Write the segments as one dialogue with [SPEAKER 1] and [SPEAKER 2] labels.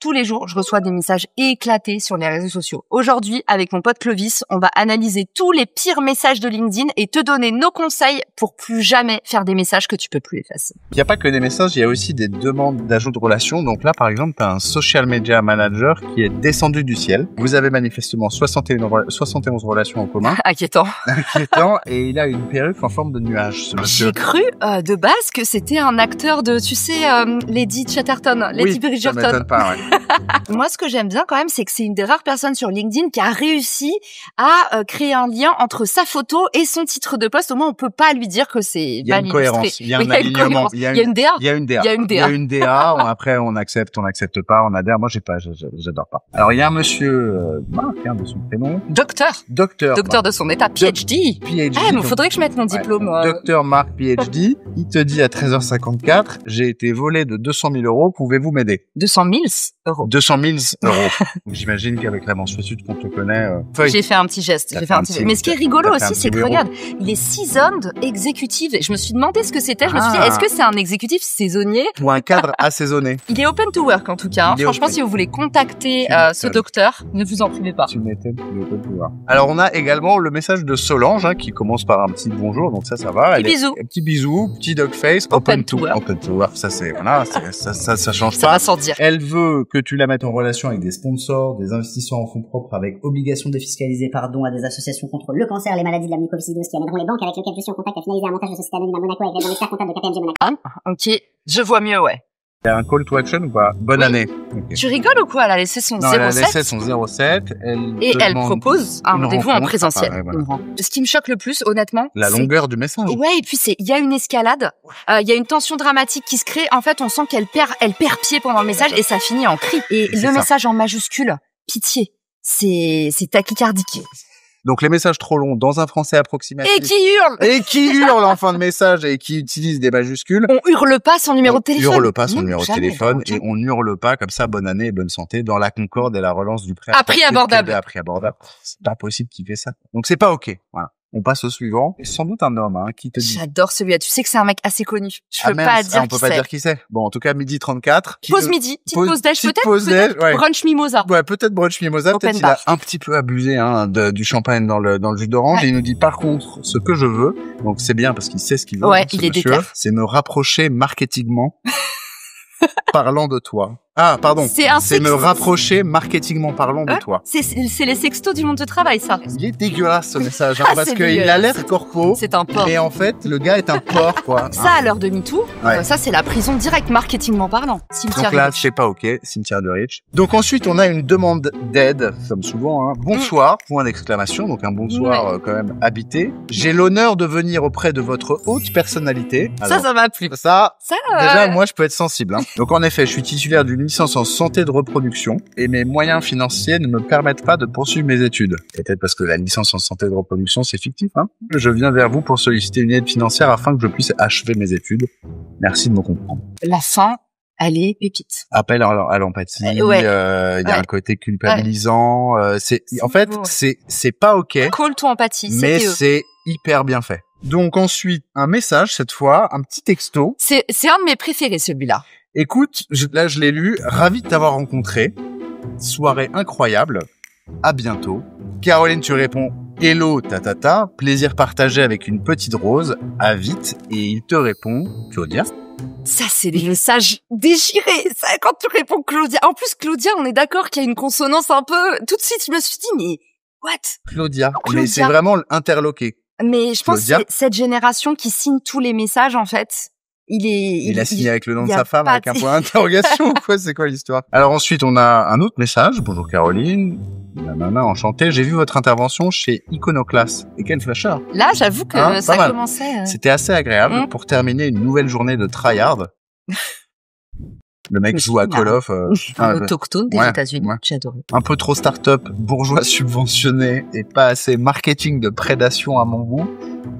[SPEAKER 1] Tous les jours, je reçois des messages éclatés sur les réseaux sociaux. Aujourd'hui, avec mon pote Clovis, on va analyser tous les pires messages de LinkedIn et te donner nos conseils pour plus jamais faire des messages que tu peux plus effacer.
[SPEAKER 2] Il n'y a pas que des messages, il y a aussi des demandes d'ajout de relations. Donc là, par exemple, tu as un social media manager qui est descendu du ciel. Vous avez manifestement 71 relations en commun.
[SPEAKER 1] Inquiétant.
[SPEAKER 2] Inquiétant. Et il a une perruque en forme de nuage, ce monsieur.
[SPEAKER 1] J'ai cru de base que c'était un acteur de, tu sais, Lady Chatterton, Lady Bridgerton.
[SPEAKER 2] Ça m'étonne pas, ouais.
[SPEAKER 1] Moi, ce que j'aime bien quand même, c'est que c'est une des rares personnes sur LinkedIn qui a réussi à créer un lien entre sa photo et son titre de poste. Au moins, on peut pas lui dire que c'est mal illustré.
[SPEAKER 2] Il y a une cohérence, il y a un alignement.
[SPEAKER 1] Il y a une DA.
[SPEAKER 2] Il y a une DA. Après, on accepte pas, on adhère. Moi, j'adore pas. Alors, il y a un monsieur, Marc, de son prénom. Docteur
[SPEAKER 1] de son état, PhD. Mais faudrait que je mette mon diplôme.
[SPEAKER 2] Docteur Marc, PhD. Il te dit à 13h54, j'ai été volé de 200 000 €, pouvez-vous m'aider?
[SPEAKER 1] 200 000 €.
[SPEAKER 2] 200 000 €. J'imagine qu'avec la mansuétude qu'on te connaît...
[SPEAKER 1] J'ai fait un petit geste. Mais ce qui est rigolo aussi, c'est que regarde, il est seasoned executive. Je me suis demandé ce que c'était. Je me suis dit, est-ce que c'est un exécutif saisonnier?
[SPEAKER 2] Ou un cadre assaisonné.
[SPEAKER 1] Il est open to work en tout cas. Franchement, si vous voulez contacter ce docteur, ne vous en privez pas.
[SPEAKER 2] Tu m'étonnes, il est open to work. Alors, on a également le message de Solange, qui commence par un petit bonjour, donc ça va. Petit bisou, petit dog face, open to work. Open to work, ça c'est, voilà, ça change
[SPEAKER 1] pas. Ça va sans dire.
[SPEAKER 2] Elle veut que tu la mettes en relation avec des sponsors, des investisseurs en fonds propres avec
[SPEAKER 3] obligation défiscalisée par don à des associations contre le cancer, les maladies de la mucoviscidose qui amèneront les banques avec lesquelles je suis en contact à finaliser un montage de société anonyme à Monaco avec l'aide d'un expert comptable de KPMG Monaco.
[SPEAKER 1] Ok, je vois mieux, ouais.
[SPEAKER 2] Il y a un call to action ou pas? Bonne année. Okay.
[SPEAKER 1] Tu rigoles ou quoi? Elle a laissé son 07.
[SPEAKER 2] Elle a laissé son 07.
[SPEAKER 1] Elle propose un rendez-vous en présentiel.
[SPEAKER 2] Voilà.
[SPEAKER 1] Ce qui me choque le plus, honnêtement,
[SPEAKER 2] la longueur du message.
[SPEAKER 1] Ouais, et puis il y a une escalade, il y a une tension dramatique qui se crée. En fait, on sent qu'elle perd pied pendant le message et ça finit en cri. Et le message en majuscule, pitié, c'est tachycardique.
[SPEAKER 2] Donc les messages trop longs dans un français approximatif.
[SPEAKER 1] Et qui hurle
[SPEAKER 2] en fin de message et qui utilise des majuscules.
[SPEAKER 1] On hurle pas son numéro de téléphone.
[SPEAKER 2] On hurle pas son numéro de téléphone et on hurle pas comme ça bonne année et bonne santé dans la concorde et la relance du prêt.
[SPEAKER 1] À prix abordable.
[SPEAKER 2] C'est pas possible qu'il fait ça. Donc c'est pas ok. Voilà. On passe au suivant. C'est sans doute un homme qui te dit.
[SPEAKER 1] J'adore celui-là. Tu sais que c'est un mec assez connu. Je peux pas dire qui c'est.
[SPEAKER 2] On peut pas dire qui c'est. Bon, en tout cas, 12h34.
[SPEAKER 1] Pause midi. Petite pause déj peut-être.
[SPEAKER 2] Ouais.
[SPEAKER 1] Brunch mimosa.
[SPEAKER 2] Ouais, peut-être brunch mimosa. Peut-être il a un petit peu abusé du champagne dans le jus d'orange. Ouais. Et il nous dit par contre ce que je veux. Donc c'est bien parce qu'il sait ce qu'il veut.
[SPEAKER 1] Ouais, il est déter.
[SPEAKER 2] C'est me rapprocher marketingement parlant de toi. Ah, pardon. C'est me rapprocher marketingement parlant de toi.
[SPEAKER 1] C'est les sextos du monde de travail, ça.
[SPEAKER 2] Il est dégueulasse, ce message, parce qu'il a l'air corpo.
[SPEAKER 1] C'est un porc.
[SPEAKER 2] Mais en fait, le gars est un porc, quoi.
[SPEAKER 1] Ça, à l'heure de MeToo, ça, c'est la prison directe marketingement parlant. Cimetière
[SPEAKER 2] Donc là, c'est pas ok. Cimetière de Rich. Donc ensuite, on a une demande d'aide, comme souvent, Bonsoir, point d'exclamation. Donc un bonsoir, quand même, habité. J'ai l'honneur de venir auprès de votre haute personnalité. Alors,
[SPEAKER 1] ça m'a plu.
[SPEAKER 2] Ça, déjà, moi, je peux être sensible, Donc en effet, je suis titulaire d'une licence en santé de reproduction et mes moyens financiers ne me permettent pas de poursuivre mes études. Peut-être parce que la licence en santé de reproduction, c'est fictif, Je viens vers vous pour solliciter une aide financière afin que je puisse achever mes études. Merci de me comprendre.
[SPEAKER 1] La fin, elle est pépite.
[SPEAKER 2] Appel à l'empathie, il y a un côté culpabilisant, en fait, c'est pas ok.
[SPEAKER 1] Call to empathie,
[SPEAKER 2] mais c'est hyper bien fait. Donc ensuite, un message cette fois, un petit texto.
[SPEAKER 1] C'est un de mes préférés celui-là.
[SPEAKER 2] Écoute, là je l'ai lu, ravi de t'avoir rencontré. Soirée incroyable. À bientôt. Caroline, tu réponds hello tatata, plaisir partagé avec une petite rose. À vite. Et il te répond Claudia.
[SPEAKER 1] Ça, c'est des messages déchirés. Ça, quand tu réponds Claudia. En plus, Claudia, on est d'accord qu'il y a une consonance un peu. Tout de suite, je me suis dit, mais what?
[SPEAKER 2] Claudia. Mais c'est vraiment interloqué.
[SPEAKER 1] Mais je pense que c'est cette génération qui signe tous les messages, en fait. Il
[SPEAKER 2] a signé avec le nom de sa femme avec un point d'interrogation ou quoi? C'est quoi l'histoire? Alors ensuite, on a un autre message. Bonjour Caroline. Nanana, enchanté. J'ai vu votre intervention chez Iconoclast. Et quel flasher.
[SPEAKER 1] Là, j'avoue que ça commençait.
[SPEAKER 2] C'était assez agréable pour terminer une nouvelle journée de tryhard. Le mec joue à Call of.
[SPEAKER 1] Autochtone des États-Unis. Ouais. J'ai adoré.
[SPEAKER 2] Un peu trop start-up, bourgeois subventionné et pas assez marketing de prédation à mon goût.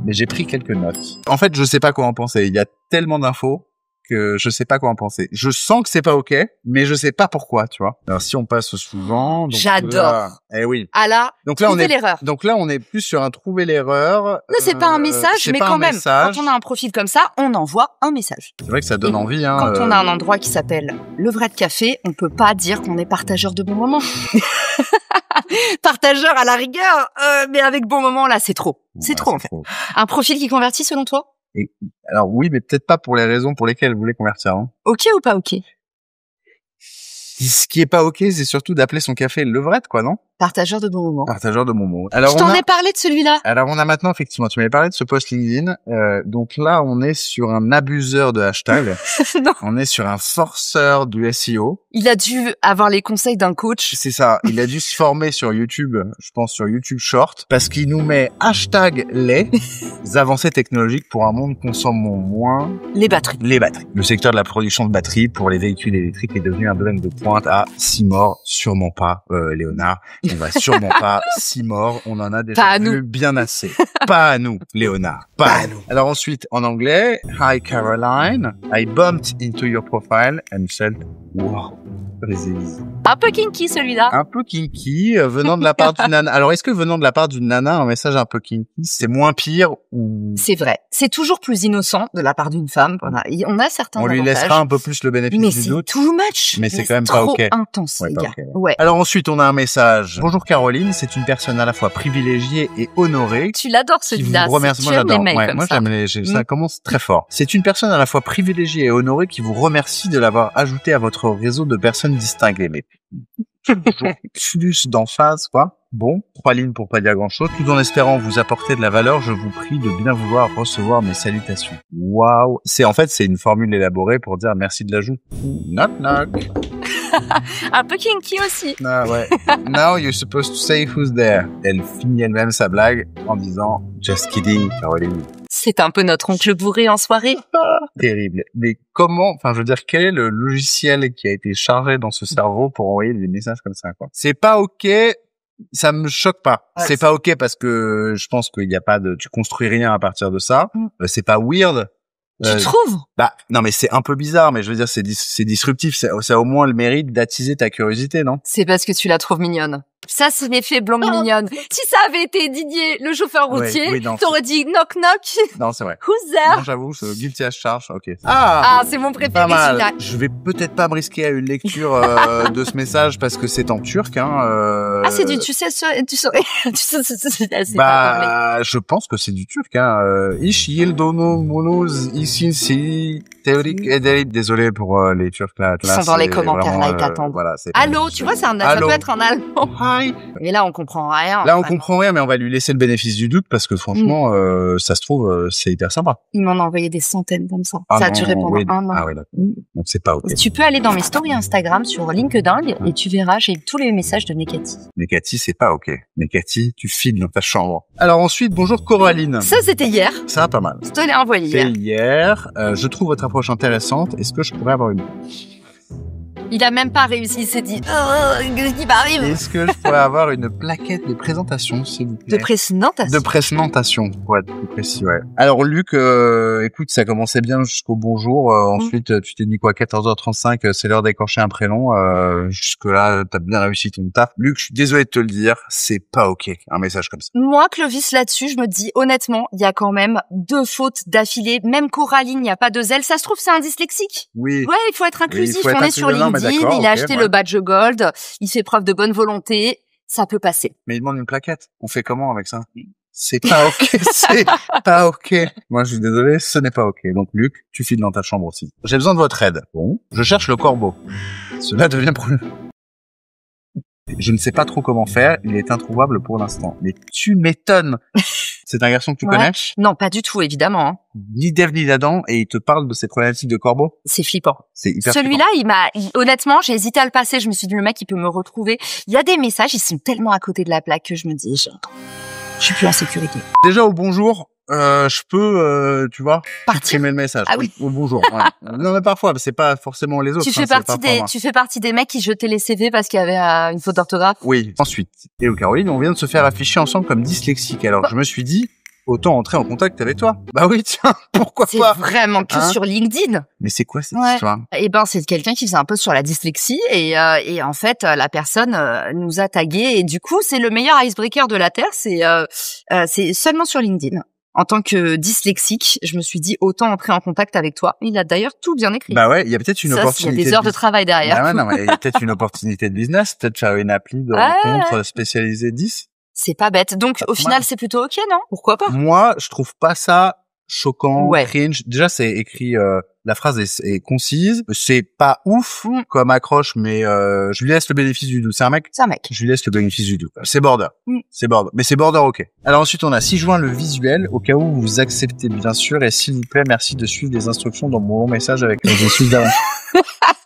[SPEAKER 2] Mais j'ai pris quelques notes. En fait, je sais pas quoi en penser. Il y a tellement d'infos que je sais pas quoi en penser. Je sens que c'est pas ok, mais je sais pas pourquoi, tu vois. Alors si on passe au suivant, donc
[SPEAKER 1] J'adore.
[SPEAKER 2] là, oui.
[SPEAKER 1] Ah là,
[SPEAKER 2] Donc là
[SPEAKER 1] trouver l'erreur.
[SPEAKER 2] Donc là on est plus sur un trouver l'erreur.
[SPEAKER 1] Non, c'est pas un message, mais quand même,
[SPEAKER 2] message.
[SPEAKER 1] quand on a un profil comme ça, on envoie un message.
[SPEAKER 2] C'est vrai que ça donne envie, hein.
[SPEAKER 1] Quand on a un endroit qui s'appelle le vrai de café, on peut pas dire qu'on est partageur de bons moments. Partageur à la rigueur, mais avec bons moments là, c'est trop. C'est trop en fait.
[SPEAKER 2] Trop.
[SPEAKER 1] Un profil qui convertit selon toi?
[SPEAKER 2] Alors oui, mais peut-être pas pour les raisons pour lesquelles vous voulez convertir. Hein.
[SPEAKER 1] Ok ou pas ok?
[SPEAKER 2] Ce qui est pas ok, c'est surtout d'appeler son café levrette, quoi, non?
[SPEAKER 1] Partageur de bons moments.
[SPEAKER 2] Partageur de bons mots. Alors
[SPEAKER 1] Je t'en ai parlé de celui-là.
[SPEAKER 2] Alors on a maintenant effectivement, tu m'avais parlé de ce post LinkedIn. Donc là, on est sur un abuseur de hashtag.
[SPEAKER 1] Non.
[SPEAKER 2] On est sur un forceur du SEO.
[SPEAKER 1] Il a dû avoir les conseils d'un coach.
[SPEAKER 2] C'est ça. Il a dû se former sur YouTube, je pense sur YouTube Short, parce qu'il nous met hashtag les avancées technologiques pour un monde consommant moins
[SPEAKER 1] Les batteries.
[SPEAKER 2] les batteries. Le secteur de la production de batteries pour les véhicules électriques est devenu un domaine de pointe à 6 morts. Sûrement pas, Léonard. On va sûrement pas 6 morts. On en a déjà vu bien assez. Pas à nous, Léonard. Pas à nous. Alors ensuite, en anglais, Hi Caroline, I bumped into your profile and felt wow.
[SPEAKER 1] Un peu kinky celui-là.
[SPEAKER 2] Un peu kinky, venant de la part d'une nana. Alors, est-ce que venant de la part d'une nana, un message un peu kinky, c'est moins pire ou...
[SPEAKER 1] C'est vrai. C'est toujours plus innocent de la part d'une femme. On a certains
[SPEAKER 2] On lui
[SPEAKER 1] avantages.
[SPEAKER 2] laissera un peu plus le bénéfice
[SPEAKER 1] mais
[SPEAKER 2] du doute.
[SPEAKER 1] c'est too much.
[SPEAKER 2] Mais c'est quand même pas
[SPEAKER 1] trop
[SPEAKER 2] ok.
[SPEAKER 1] intense,
[SPEAKER 2] Ouais,
[SPEAKER 1] les
[SPEAKER 2] pas
[SPEAKER 1] gars.
[SPEAKER 2] ok,
[SPEAKER 1] Ouais.
[SPEAKER 2] Alors ensuite, on a un message. Bonjour Caroline, c'est une personne à la fois privilégiée et honorée.
[SPEAKER 1] Tu l'adores
[SPEAKER 2] Qui
[SPEAKER 1] celui-là.
[SPEAKER 2] vous remercie. Moi,
[SPEAKER 1] Tu aimes les
[SPEAKER 2] j'adore.
[SPEAKER 1] mails
[SPEAKER 2] Ouais,
[SPEAKER 1] comme
[SPEAKER 2] moi,
[SPEAKER 1] ça.
[SPEAKER 2] j'aime ça commence très fort. C'est une personne à la fois privilégiée et honorée qui vous remercie de l'avoir ajouté à votre réseau de personnes distinguées. Mais plus d'emphase, quoi. Bon, 3 lignes pour pas dire grand-chose. Tout en espérant vous apporter de la valeur, je vous prie de bien vouloir recevoir mes salutations. Waouh. C'est une formule élaborée pour dire merci de l'ajout. Knock knock.
[SPEAKER 1] Un peu kinky aussi.
[SPEAKER 2] Ah ouais. Now you're supposed to say who's there. Elle finit elle-même sa blague en disant just kidding, Caroline.
[SPEAKER 1] C'est un peu notre oncle bourré en soirée.
[SPEAKER 2] Terrible. Mais comment, enfin, je veux dire, quel est le logiciel qui a été chargé dans ce cerveau pour envoyer des messages comme ça, quoi? C'est pas ok. Ça me choque pas.
[SPEAKER 1] Ouais,
[SPEAKER 2] c'est pas ok parce que je pense qu'il y a pas de, tu construis rien à partir de ça. C'est pas weird.
[SPEAKER 1] Tu trouves?
[SPEAKER 2] Bah, non, mais c'est un peu bizarre, mais je veux dire, c'est disruptif. Ça a au moins le mérite d'attiser ta curiosité, non?
[SPEAKER 1] C'est parce que tu la trouves mignonne. Ça, c'est l'effet blonde mignonne. Si ça avait été Didier, le chauffeur routier,
[SPEAKER 2] oui, non,
[SPEAKER 1] t'aurais dit knock knock.
[SPEAKER 2] Non, c'est vrai.
[SPEAKER 1] Who's there?
[SPEAKER 2] Non, j'avoue, ce guilty as charge, ok.
[SPEAKER 1] Ah, c'est mon
[SPEAKER 2] Pas
[SPEAKER 1] préféré
[SPEAKER 2] mal.
[SPEAKER 1] celui-là.
[SPEAKER 2] Je vais peut-être pas me risquer à une lecture de ce message parce que c'est en turc, hein.
[SPEAKER 1] Ah, c'est du, tu sais, tu saurais, c'est pas parlé.
[SPEAKER 2] Bah, je pense que c'est du turc, hein. İş yıldoğunu monoz isinsi théorique et désolé pour les Turcs là.
[SPEAKER 1] Ils sont dans les commentaires là, ils t'attendent.
[SPEAKER 2] Voilà,
[SPEAKER 1] Allô, tu vois, ça
[SPEAKER 2] Allô.
[SPEAKER 1] peut être un allemand.
[SPEAKER 2] Hi.
[SPEAKER 1] Mais là, on comprend rien.
[SPEAKER 2] Là, on comprend rien, mais on va lui laisser le bénéfice du doute parce que franchement, ça se trouve, c'est hyper sympa.
[SPEAKER 1] Il m'en a envoyé des centaines comme ça.
[SPEAKER 2] Ah
[SPEAKER 1] Ça a
[SPEAKER 2] non,
[SPEAKER 1] duré pendant
[SPEAKER 2] oui.
[SPEAKER 1] un an.
[SPEAKER 2] Ah oui, d'accord. Donc c'est pas ok.
[SPEAKER 1] Tu peux aller dans mes stories Instagram sur LinkedIn et tu verras, j'ai tous les messages de Nekati.
[SPEAKER 2] Mais Cathy, c'est pas ok. Mais Cathy, tu files dans ta chambre. Alors ensuite, bonjour Coraline.
[SPEAKER 1] Ça, c'était hier.
[SPEAKER 2] Ça, pas mal.
[SPEAKER 1] Je te l'ai envoyé hier.
[SPEAKER 2] C'est hier. Je trouve votre approche intéressante. Est-ce que je pourrais avoir une...
[SPEAKER 1] Il a même pas réussi, il s'est dit, qu'est-ce qui m'arrive?
[SPEAKER 2] Est-ce que je pourrais avoir une plaquette de présentation, s'il vous plaît?
[SPEAKER 1] De présentation.
[SPEAKER 2] De présentation, pour être plus précis, ouais. Alors, Luc, écoute, ça commençait bien jusqu'au bonjour. Ensuite, tu t'es dit quoi, 14h35, c'est l'heure d'écorcher un prénom. Jusque-là, t'as bien réussi ton taf. Luc, je suis désolé de te le dire, c'est pas ok, un message comme ça.
[SPEAKER 1] Moi, Clovis, là-dessus, je me dis, honnêtement, il y a quand même 2 fautes d'affilée. Même Coraline, il n'y a pas de zèle. Ça se trouve, c'est un dyslexique.
[SPEAKER 2] Oui.
[SPEAKER 1] Ouais, il faut être inclusif.
[SPEAKER 2] Oui, il faut être
[SPEAKER 1] On est sur
[SPEAKER 2] inclusif. Non, mais
[SPEAKER 1] LinkedIn,
[SPEAKER 2] d'accord,
[SPEAKER 1] il a
[SPEAKER 2] ok,
[SPEAKER 1] acheté
[SPEAKER 2] ouais.
[SPEAKER 1] le badge gold, il fait preuve de bonne volonté, ça peut passer.
[SPEAKER 2] Mais il demande une plaquette. On fait comment avec ça? C'est pas ok, c'est pas ok. Moi, je suis désolé, ce n'est pas ok. Donc, Luc, tu files dans ta chambre aussi. J'ai besoin de votre aide. Bon. Je cherche le corbeau. Cela devient problématique. Je ne sais pas trop comment faire, il est introuvable pour l'instant. Mais tu m'étonnes. C'est un garçon que tu connais?
[SPEAKER 1] Non, pas du tout, évidemment. Hein.
[SPEAKER 2] Ni d'Ève ni d'Adam, et il te parle de ces problématiques de corbeau?
[SPEAKER 1] C'est flippant.
[SPEAKER 2] C'est hyper
[SPEAKER 1] Celui-là, honnêtement, j'ai hésité à le passer, je me suis dit, le mec, il peut me retrouver. Il y a des messages, ils sont tellement à côté de la plaque que je me dis, je suis plus en sécurité.
[SPEAKER 2] Déjà, au bonjour, je peux, tu vois,
[SPEAKER 1] Partir.
[SPEAKER 2] supprimer le message.
[SPEAKER 1] Ah oui.
[SPEAKER 2] Au bonjour. Ouais. Non, mais parfois, c'est pas forcément les autres.
[SPEAKER 1] Tu fais partie des mecs qui jetaient les CV parce qu'il y avait une faute d'orthographe.
[SPEAKER 2] Oui. Ensuite, Hello Caroline, on vient de se faire afficher ensemble comme dyslexique. Alors, je me suis dit, autant entrer en contact avec toi. Bah oui, tiens, pourquoi
[SPEAKER 1] C'est
[SPEAKER 2] pas?
[SPEAKER 1] vraiment que sur LinkedIn.
[SPEAKER 2] Mais c'est quoi cette
[SPEAKER 1] Ouais.
[SPEAKER 2] histoire?
[SPEAKER 1] Eh ben, c'est quelqu'un qui faisait un post sur la dyslexie et en fait, la personne nous a tagués et du coup, c'est le meilleur icebreaker de la Terre. C'est seulement sur LinkedIn. En tant que dyslexique, je me suis dit autant entrer en contact avec toi. Il a d'ailleurs tout bien écrit.
[SPEAKER 2] Bah ouais, il y a peut-être une
[SPEAKER 1] Ça,
[SPEAKER 2] opportunité.
[SPEAKER 1] il y a des heures de travail derrière.
[SPEAKER 2] Bah ouais, non, mais il y a peut-être une opportunité de business, peut-être faire une appli de rencontre spécialisée 10.
[SPEAKER 1] C'est pas bête. Donc, au final, c'est plutôt ok, non? Pourquoi pas?
[SPEAKER 2] Moi, je trouve pas ça choquant,
[SPEAKER 1] Ouais.
[SPEAKER 2] cringe. Déjà, c'est écrit, la phrase est concise. C'est pas ouf comme accroche, mais je lui laisse le bénéfice du doute. C'est un mec?
[SPEAKER 1] C'est un mec.
[SPEAKER 2] Je lui laisse le bénéfice du doute. C'est border.
[SPEAKER 1] Mm.
[SPEAKER 2] C'est border. Mais c'est border, ok. Alors ensuite, on a 6 juin le visuel, au cas où vous acceptez, bien sûr. Et s'il vous plaît, merci de suivre les instructions dans mon long message avec les issues d'avant.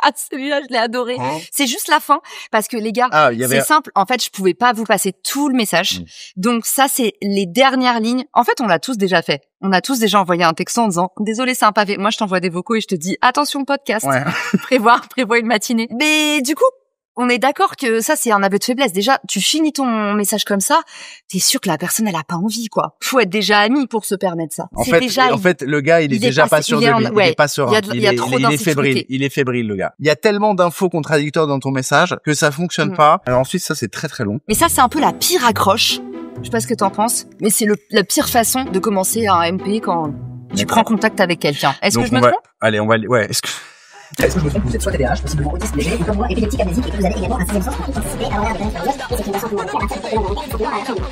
[SPEAKER 1] Ah, celui-là, je l'ai adoré. C'est juste la fin, parce que les gars,
[SPEAKER 2] Ah, il y avait...
[SPEAKER 1] c'est simple. En fait, je pouvais pas vous passer tout le message. Donc ça, c'est les dernières lignes. En fait, on l'a tous déjà fait. On a tous déjà envoyé un texto en disant « Désolé, c'est un pavé ». Moi, je t'envoie des vocaux et je te dis « Attention, podcast,
[SPEAKER 2] Ouais.
[SPEAKER 1] prévois une matinée ». Mais du coup, on est d'accord que ça, c'est un aveu de faiblesse. Déjà, tu finis ton message comme ça, t'es sûr que la personne, elle a pas envie, quoi. Faut être déjà ami pour se permettre ça.
[SPEAKER 2] En
[SPEAKER 1] C'est
[SPEAKER 2] fait,
[SPEAKER 1] déjà...
[SPEAKER 2] le gars, il est déjà pas sûr de lui. Il est pas serein.
[SPEAKER 1] Il y a trop
[SPEAKER 2] il est fébrile. Il est fébrile, le gars. Il y a tellement d'infos contradictoires dans ton message que ça fonctionne pas. Alors ensuite, ça, c'est très très long.
[SPEAKER 1] Mais ça, c'est un peu la pire accroche. Je sais pas ce que t'en penses, mais c'est la pire façon de commencer un MP quand tu prends contact avec quelqu'un. Est-ce que je me trompe?
[SPEAKER 2] Allez, on va... Ouais, est-ce que
[SPEAKER 3] je me trompe, vous êtes soit TDAH, possiblement autiste léger, ou comme moi, épileptique amnésique, et que vous avez également un sixième sens pour tout anticiper avant l'heure de gagner cardiaque, et c'est une façon de à partir de l'heure à la fin du mois.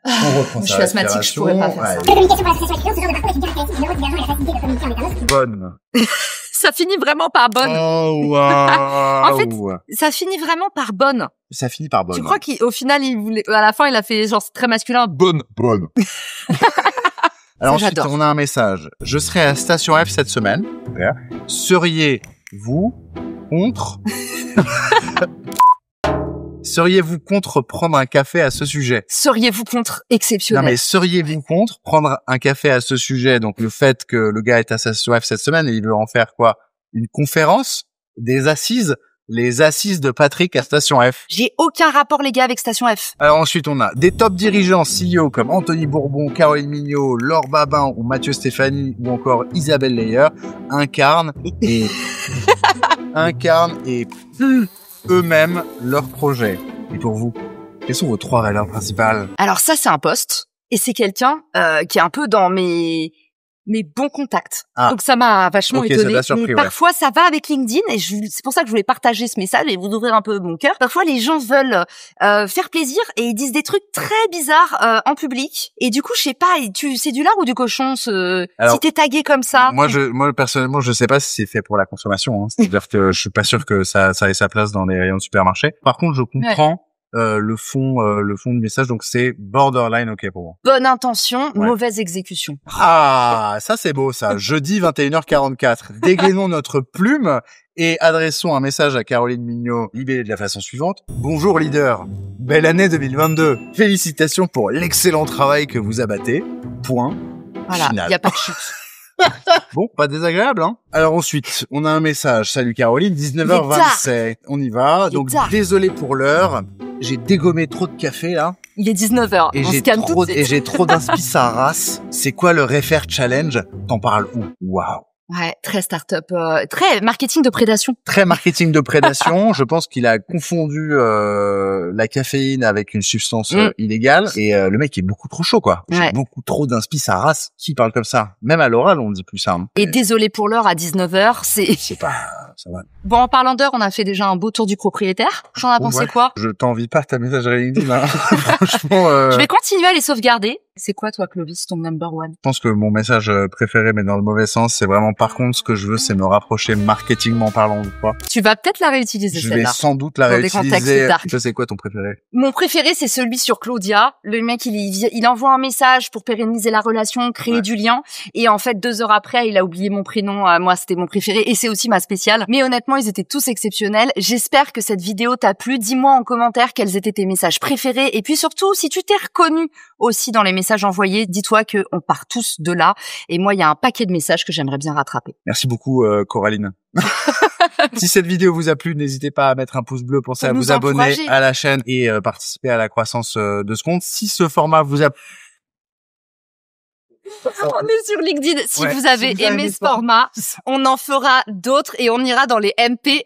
[SPEAKER 2] on reprend
[SPEAKER 1] Je suis asthmatique, je pourrais pas faire ça.
[SPEAKER 3] La communication par l'association avec les clients, ce genre de parcours est une caractéristique générale et la facilité de communiquer avec un autre.
[SPEAKER 2] Bonne.
[SPEAKER 1] Ça finit vraiment par bonne.
[SPEAKER 2] Oh, wow.
[SPEAKER 1] En fait, ça finit vraiment par bonne.
[SPEAKER 2] Ça finit par bonne.
[SPEAKER 1] Tu crois qu'au final, à la fin, il a fait genre très masculin.
[SPEAKER 2] Bonne. Alors ensuite,
[SPEAKER 1] j'adore.
[SPEAKER 2] on a un message. Je serai à Station F cette semaine. Super. Seriez-vous contre prendre un café à ce sujet?
[SPEAKER 1] Seriez-vous contre exceptionnel?
[SPEAKER 2] Non mais seriez-vous contre prendre un café à ce sujet? Donc le fait que le gars est à Station F cette semaine et il veut en faire quoi? Une conférence? Des assises? Les assises de Patrick à Station F.
[SPEAKER 1] J'ai aucun rapport, les gars, avec Station F.
[SPEAKER 2] Alors ensuite, on a des top dirigeants CEO comme Anthony Bourbon, Caroline Mignot, Laure Babin ou Mathieu Stéphanie ou encore Isabelle Leyer incarnent et eux-mêmes leur projet. Et pour vous, quelles sont vos 3 valeurs principales?
[SPEAKER 1] Alors ça, c'est un post. Et c'est quelqu'un qui est un peu dans mes bons contacts.
[SPEAKER 2] Ah.
[SPEAKER 1] Donc ça m'a vachement
[SPEAKER 2] Ok,
[SPEAKER 1] étonnée.
[SPEAKER 2] ça t'a surpris,
[SPEAKER 1] Mais
[SPEAKER 2] ouais.
[SPEAKER 1] parfois ça va avec LinkedIn et c'est pour ça que je voulais partager ce message et vous ouvrir un peu mon cœur. Parfois les gens veulent faire plaisir et ils disent des trucs très bizarres en public. Et du coup, je sais pas, c'est du lard ou du cochon
[SPEAKER 2] Alors,
[SPEAKER 1] si t'es tagué comme ça.
[SPEAKER 2] Moi personnellement, je sais pas si c'est fait pour la consommation. Hein. C'est-à-dire que je suis pas sûr que ça ait sa place dans les rayons de supermarché. Par contre, je comprends le fond du message. Donc c'est borderline ok pour moi.
[SPEAKER 1] Bonne intention,
[SPEAKER 2] Ouais.
[SPEAKER 1] mauvaise exécution.
[SPEAKER 2] Ah, ça c'est beau ça. Jeudi 21h44. Dégainons notre plume et adressons un message à Caroline Mignot, libellé de la façon suivante. Bonjour leader. Belle année 2022. Félicitations pour l'excellent travail que vous abattez. Point.
[SPEAKER 1] Voilà, il
[SPEAKER 2] Final.
[SPEAKER 1] y a pas de chute.
[SPEAKER 2] Bon, pas désagréable, hein. Alors ensuite, on a un message. Salut Caroline, 19h27. On y va.
[SPEAKER 1] Il est
[SPEAKER 2] Donc
[SPEAKER 1] tard.
[SPEAKER 2] désolé pour l'heure. J'ai dégommé trop de café là.
[SPEAKER 1] Il est 19h.
[SPEAKER 2] Et
[SPEAKER 1] On se calme tout de suite.
[SPEAKER 2] j'ai trop d'inspi sa race. C'est quoi le Refer Challenge? T'en parles où? Waouh.
[SPEAKER 1] Ouais, très start-up, très marketing de prédation.
[SPEAKER 2] Très marketing de prédation. Je pense qu'il a confondu la caféine avec une substance illégale. Et le mec est beaucoup trop chaud, quoi. J'ai
[SPEAKER 1] Ouais.
[SPEAKER 2] beaucoup trop d'inspi sa race. Qui parle comme ça? Même à l'oral, on ne dit plus ça. Hein.
[SPEAKER 1] Et désolé pour l'heure à 19h, c'est...
[SPEAKER 2] C'est pas... Ça va.
[SPEAKER 1] Bon, en parlant d'heure, on a fait déjà un beau tour du propriétaire. J'en ai pensé
[SPEAKER 2] Ouais.
[SPEAKER 1] quoi?
[SPEAKER 2] Je t'envie pas ta messagerie LinkedIn, hein. Franchement,
[SPEAKER 1] Je vais continuer à les sauvegarder. C'est quoi, toi, Clovis, ton number one?
[SPEAKER 2] je pense que mon message préféré, mais dans le mauvais sens, c'est vraiment, par contre, ce que je veux, c'est me rapprocher marketingment parlant de toi.
[SPEAKER 1] Tu vas peut-être la réutiliser,
[SPEAKER 2] Je vais
[SPEAKER 1] celle-là.
[SPEAKER 2] sans doute la
[SPEAKER 1] Dans des contextes
[SPEAKER 2] réutiliser.
[SPEAKER 1] dark.
[SPEAKER 2] Je sais quoi ton préféré?
[SPEAKER 1] Mon préféré, c'est celui sur Claudia. Le mec, il envoie un message pour pérenniser la relation, créer du lien. Et en fait, 2 heures après, il a oublié mon prénom. Moi, c'était mon préféré. Et c'est aussi ma spéciale. Mais honnêtement, ils étaient tous exceptionnels. J'espère que cette vidéo t'a plu. Dis-moi en commentaire quels étaient tes messages préférés. Et puis surtout, si tu t'es reconnu aussi dans les messages envoyés, dis-toi que on part tous de là. Et moi, il y a un paquet de messages que j'aimerais bien rattraper.
[SPEAKER 2] Merci beaucoup, Coraline. Si cette vidéo vous a plu, n'hésitez pas à mettre un pouce bleu, pensez
[SPEAKER 1] Pour
[SPEAKER 2] à
[SPEAKER 1] nous
[SPEAKER 2] vous abonner
[SPEAKER 1] encourager.
[SPEAKER 2] à la chaîne et participer à la croissance de ce compte. Si ce format vous a
[SPEAKER 1] On est sur LinkedIn. Si
[SPEAKER 2] Ouais,
[SPEAKER 1] vous avez
[SPEAKER 2] si vous avez
[SPEAKER 1] aimé ce format, on en fera d'autres et on ira dans les MP